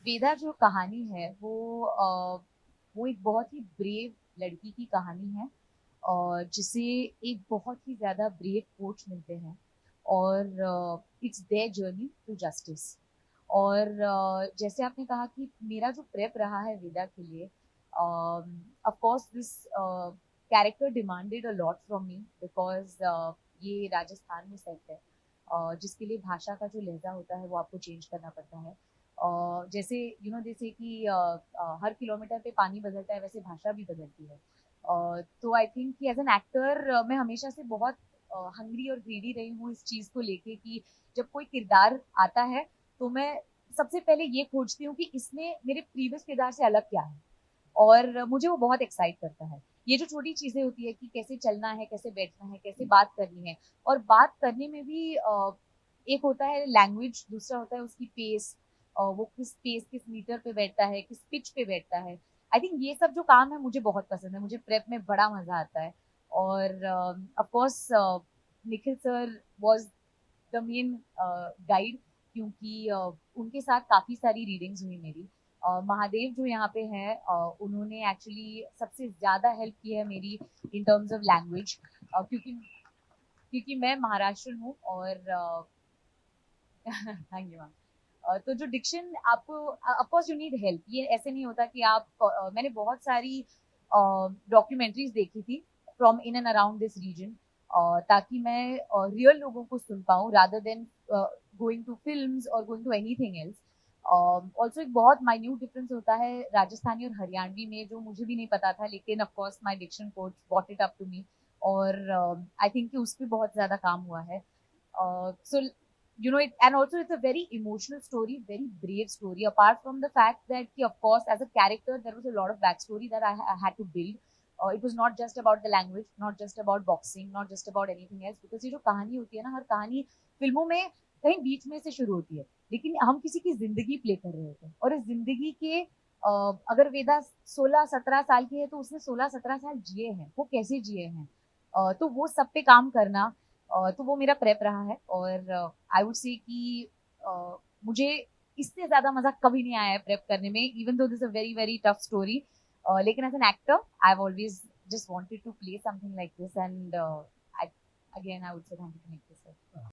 वेदा जो कहानी है वो एक बहुत ही ब्रेव लड़की की कहानी है और जिसे एक बहुत ही ज़्यादा ब्रेव कोच मिलते हैं और it's their journey to justice. और जैसे आपने कहा कि मेरा जो प्रेप रहा है वेदा के लिए, of course this character demanded a lot from me because ये राजस्थान में सेट है, जिसके लिए भाषा का जो लहजा होता है वो आपको चेंज करना पड़ता है। जैसे जैसे कि हर किलोमीटर पे पानी बदलता है, वैसे भाषा भी बदलती है। तो आई थिंक कि एज एन एक्टर मैं हमेशा से बहुत हंग्री और ग्रीडी रही हूँ इस चीज़ को लेके कि जब कोई किरदार आता है तो मैं सबसे पहले ये खोजती हूँ कि इसमें मेरे प्रीवियस किरदार से अलग क्या है, और मुझे वो बहुत एक्साइट करता है। ये जो छोटी चीज़ें होती है कि कैसे चलना है, कैसे बैठना है, कैसे बात करनी है, और बात करने में भी एक होता है लैंग्वेज, दूसरा होता है उसकी पेस, वो किस पेस, किस मीटर पे बैठता है, किस पिच पे बैठता है। आई थिंक ये सब जो काम है मुझे बहुत पसंद है, मुझे प्रेप में बड़ा मजा आता है। और of course Nikhil sir was the main guide, क्योंकि उनके साथ काफ़ी सारी रीडिंग्स हुई मेरी। महादेव जो यहाँ पे हैं, उन्होंने एक्चुअली सबसे ज़्यादा हेल्प की है मेरी इन टर्म्स ऑफ लैंग्वेज, क्योंकि क्योंकि मैं महाराष्ट्र हूँ और थैंक यू मैम। तो जो डिक्शन आपको, of course you need help, ये ऐसे नहीं होता कि आप मैंने बहुत सारी डॉक्यूमेंट्रीज देखी थी from in and around this region, ताकि मैं रियल लोगों को सुन पाऊँ rather than going to films और going to anything else. Also एक बहुत माइन्यूट डिफरेंस होता है राजस्थानी और हरियाणवी में, जो मुझे भी नहीं पता था, लेकिन of course my diction coach bought it up to me. और आई थिंक कि उस पर बहुत ज़्यादा काम हुआ है। So and also it's a very emotional story, very brave story, apart from the fact that of course as a character there was a lot of backstory that I had to build. It was not just about the language, not just about boxing, not just about anything else, because ये जो कहानी होती है ना, हर कहानी फिल्मों में कहीं बीच में से शुरू होती है, लेकिन हम किसी की जिंदगी प्ले कर रहे होते हैं, और इस जिंदगी के अगर वेदा 16-17 साल की है तो उसने 16-17 साल जिए हैं, वो कैसे जिए हैं, तो वो सब पे काम करना, तो वो मेरा प्रेप रहा है। और आई वुड से कि मुझे इससे ज्यादा मजा कभी नहीं आया है प्रेप करने में, even though this a very very tough story. लेकिन as an actor I have always just wanted to play something like this, and I again I would say thank you to Nick.